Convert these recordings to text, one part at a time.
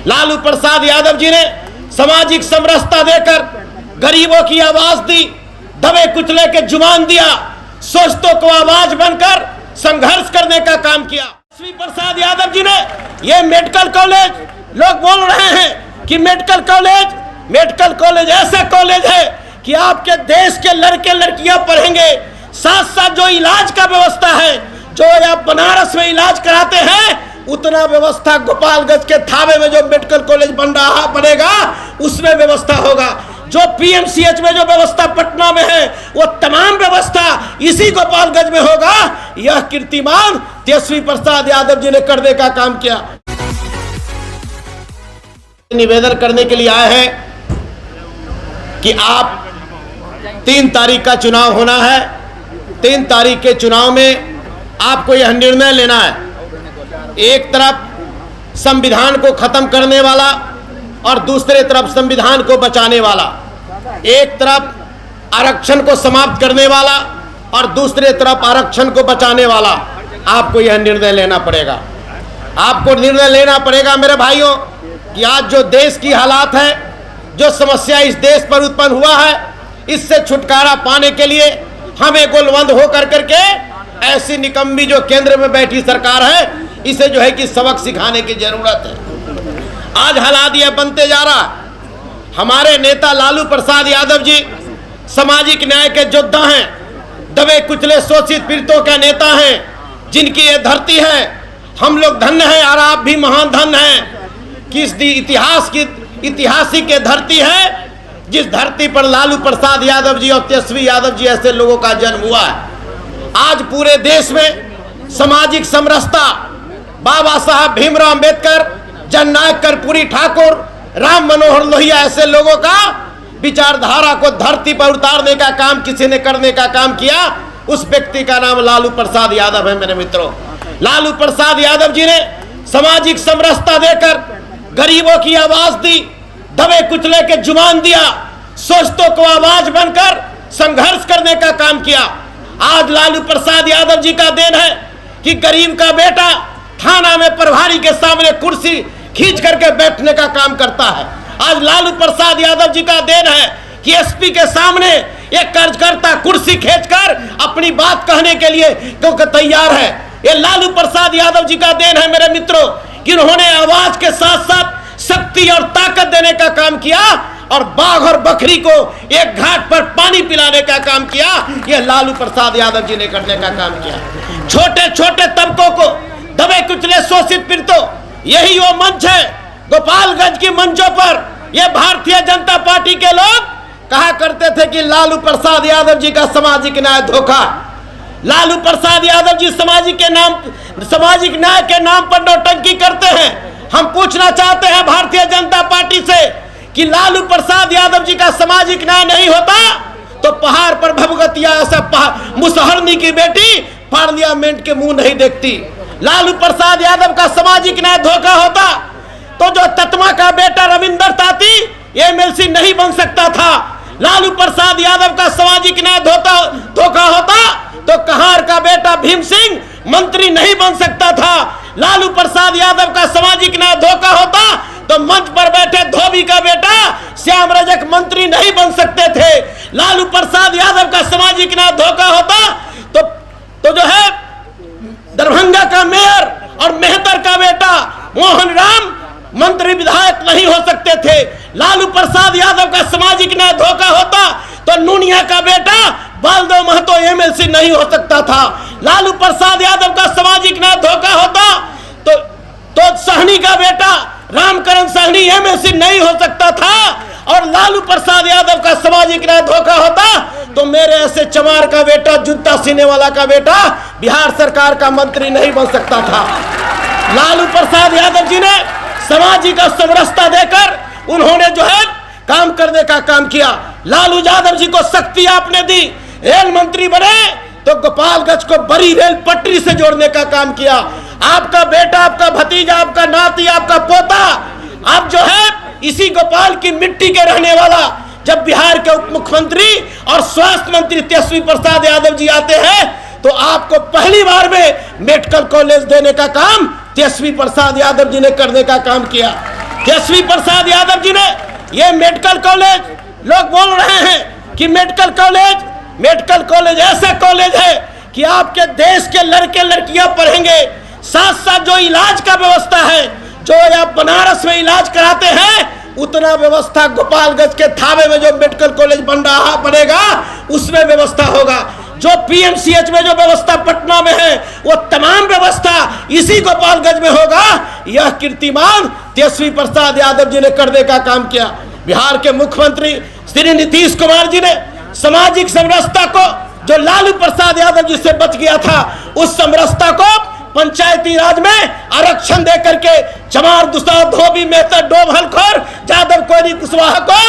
लालू प्रसाद यादव जी ने सामाजिक समरसता देकर गरीबों की आवाज दी, दबे कुचले के जुबान दिया, सोचतों को आवाज बनकर संघर्ष करने का काम किया। तेजस्वी प्रसाद यादव जी ने ये मेडिकल कॉलेज, लोग बोल रहे हैं कि मेडिकल कॉलेज ऐसा कॉलेज है कि आपके देश के लड़के लड़कियां पढ़ेंगे, साथ साथ जो इलाज का व्यवस्था है, जो आप बनारस में इलाज कराते हैं, उतना व्यवस्था गोपालगंज के थावे में जो मेडिकल कॉलेज बनेगा उसमें व्यवस्था होगा। जो पीएमसीएच में जो व्यवस्था पटना में है वो तमाम व्यवस्था इसी गोपालगंज में होगा। यह कीर्तिमान तेजस्वी प्रसाद यादव जी ने करने का काम किया। निवेदन करने के लिए आए हैं कि आप 3 तारीख का चुनाव होना है। 3 तारीख के चुनाव में आपको यह निर्णय लेना है, एक तरफ संविधान को खत्म करने वाला और दूसरे तरफ संविधान को बचाने वाला, एक तरफ आरक्षण को समाप्त करने वाला और दूसरे तरफ आरक्षण को बचाने वाला। आपको यह निर्णय लेना पड़ेगा। आपको निर्णय लेना पड़ेगा मेरे भाइयों कि आज जो देश की हालात है, जो समस्या इस देश पर उत्पन्न हुआ है, इससे छुटकारा पाने के लिए हमें गोलबंद होकर करके ऐसी निकम्मी जो केंद्र में बैठी सरकार है, इसे जो है कि सबक सिखाने की जरूरत है। आज हालात यह बनते जा रहा है। हमारे नेता लालू प्रसाद यादव जी सामाजिक न्याय के योद्धा हैं, दबे कुचले शोषित पीड़ितों का नेता हैं, जिनकी ये धरती है। हम लोग धन्य हैं और आप भी महान धन्य हैं कि इस ऐतिहासिक के धरती है, जिस धरती पर लालू प्रसाद यादव जी और तेजस्वी यादव जी ऐसे लोगों का जन्म हुआ है। आज पूरे देश में सामाजिक समरसता, बाबा साहब भीमराव अंबेडकर, जननायक कर्पूरी ठाकुर, राम मनोहर लोहिया ऐसे लोगों का विचारधारा को धरती पर उतारने का काम किसी ने करने का काम किया। उस व्यक्ति का नाम लालू प्रसाद यादव है। मेरे मित्रों, लालू प्रसाद यादव जी ने सामाजिक समरसता देकर गरीबों की आवाज दी, दबे कुचले के जुबान दिया, सोचतों को आवाज बनकर संघर्ष करने का काम किया। आज लालू प्रसाद यादव जी का देन है कि गरीब का बेटा थाना में प्रभारी के सामने कुर्सी खींच करके बैठने का काम करता है। आज लालू प्रसाद यादव जी का देन है कि एसपी के सामने एक कार्यकर्ता कुर्सी खींचकर अपनी बात कहने के लिए क्योंकि तैयार है। ये लालू प्रसाद यादव जी का देन है मेरे मित्रों कि उन्होंने आवाज के साथ साथ शक्ति और ताकत देने का काम किया और बाघ और बकरी को एक घाट पर पानी पिलाने का काम किया। यह लालू प्रसाद यादव जी ने करने का काम किया। छोटे छोटे तबकों को, दबे कुचले शोषित पीड़ितों, यही वो मंच है। गोपालगंज की मंचों पर यह भारतीय जनता पार्टी के लोग कहा करते थे कि लालू प्रसाद यादव जी का सामाजिक न्याय धोखा। लालू प्रसाद यादव जी सामाजिक न्याय के नाम पर नौटंकी करते हैं। हम पूछना चाहते हैं भारतीय जनता पार्टी से कि लालू प्रसाद यादव जी का सामाजिक न्याय नहीं होता तो पहाड़ पर भभगतिया ऐसा मुसहरनी की बेटी पार्लियामेंट के मुंह नहीं देखती। लालू प्रसाद यादव का सामाजिक न्याय धोखा होता तो जो ततमा का बेटा रविंदर ताती एमएलसी नहीं बन सकता था। लालू प्रसाद यादव का सामाजिक न्याय धोखा होता तो कहार का बेटा भीम सिंह मंत्री नहीं बन सकता था। लालू प्रसाद यादव का सामाजिक न्याय धोखा होता तो मंच पर बैठे धोबी का बेटा श्याम रजक मंत्री नहीं बन सकते थे। लालू प्रसाद यादव का सामाजिक न्याय धोखा होता तो जो है दरभंगा का मेयर और मेहतर का बेटा मोहन राम मंत्री विधायक नहीं हो सकते थे। लालू प्रसाद यादव का सामाजिक न्याय धोखा होता तो नूनिया का बेटा बालदेव महतो एमएलसी नहीं हो सकता था। लालू प्रसाद यादव का सामाजिक न्याय धोखा होता तो सहनी का बेटा रामकरण सहनी एमएलसी नहीं हो सकता था। और लालू प्रसाद यादव का सामाजिक न्याय धोखा होता तो मेरे ऐसे चमार का बेटा, जूता सीने वाला का बेटा बिहार सरकार का मंत्री नहीं बन सकता था। लालू प्रसाद यादव जी ने सामाजिक समरसता देकर उन्होंने जो है काम करने का काम किया। लालू यादव जी को शक्ति आपने दी, रेल मंत्री बने तो गोपालगंज को बड़ी रेल पटरी से जोड़ने का काम किया। आपका बेटा, आपका भतीजा, आपका नाती, आपका पोता, आप जो है इसी गोपाल की मिट्टी के रहने वाला। जब बिहार के उप मुख्यमंत्री और स्वास्थ्य मंत्री तेजस्वी प्रसाद यादव जी आते हैं तो आपको पहली बार में मेडिकल कॉलेज देने का काम तेजस्वी प्रसाद यादव जी ने करने का काम किया। तेजस्वी प्रसाद यादव जी ने ये मेडिकल कॉलेज, लोग बोल रहे हैं कि मेडिकल कॉलेज ऐसा कॉलेज है कि आपके देश के लड़के लड़कियां पढ़ेंगे, साथ साथ जो इलाज का व्यवस्था है, जो आप बनारस में इलाज कराते हैं, उतना व्यवस्था गोपालगंज के थावे में जो मेडिकल कॉलेज बनेगा उसमें व्यवस्था होगा। जो पीएमसीएच में जो व्यवस्था पटना में है, वो तमाम व्यवस्था इसी गोपालगंज में होगा। यह कीर्तिमान तेजस्वी प्रसाद यादव जी ने करने का काम किया। बिहार के मुख्यमंत्री श्री नीतीश कुमार जी ने सामाजिक समरसता को, जो लालू प्रसाद यादव जी से बच गया था, उस समरसता को पंचायती राज में आरक्षण दे करके चमार दुसाद धोबी मेहता डोभलखोर जादव कोयरी कुशवाहा को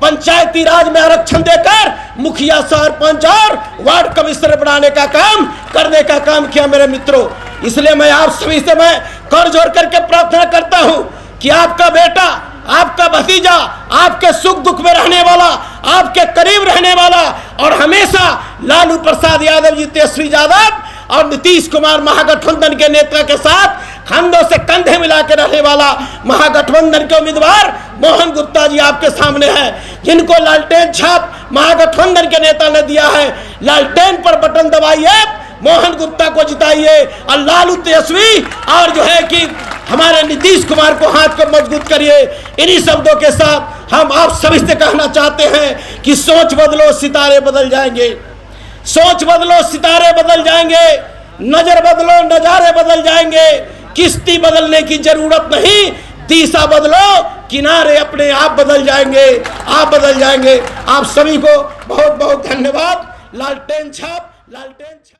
पंचायती राज में आरक्षण देकर मुखिया, सरपंच और वार्ड कमिश्नर बनाने का काम, करने का काम किया मेरे मित्रों। इसलिए मैं आप सभी से मैं कर जोड़ करके प्रार्थना करता हूं कि आपका बेटा, आपका भतीजा, आपके सुख दुख में रहने वाला, आपके करीब रहने वाला और हमेशा लालू प्रसाद यादव जी, तेजस्वी यादव और नीतीश कुमार महागठबंधन के नेता के साथ कंधों से कंधे मिला के रहने वाला महागठबंधन के उम्मीदवार मोहन गुप्ता जी आपके सामने हैं, जिनको लालटेन छाप महागठबंधन के नेता ने दिया है। लालटेन पर बटन दबाइए, मोहन गुप्ता को जिताइए और लालू, तेजस्वी और जो है कि हमारे नीतीश कुमार को हाथ को मजबूत करिए। इन्हीं शब्दों के साथ हम आप सभी से कहना चाहते हैं कि सोच बदलो, सितारे बदल जाएंगे। सोच बदलो, सितारे बदल जाएंगे। नजर बदलो, नजारे बदल जाएंगे। किश्ती बदलने की जरूरत नहीं, दिशा बदलो, किनारे अपने आप बदल जाएंगे, आप बदल जाएंगे। आप सभी को बहुत बहुत धन्यवाद। लालटेन छाप, लालटेन छाप।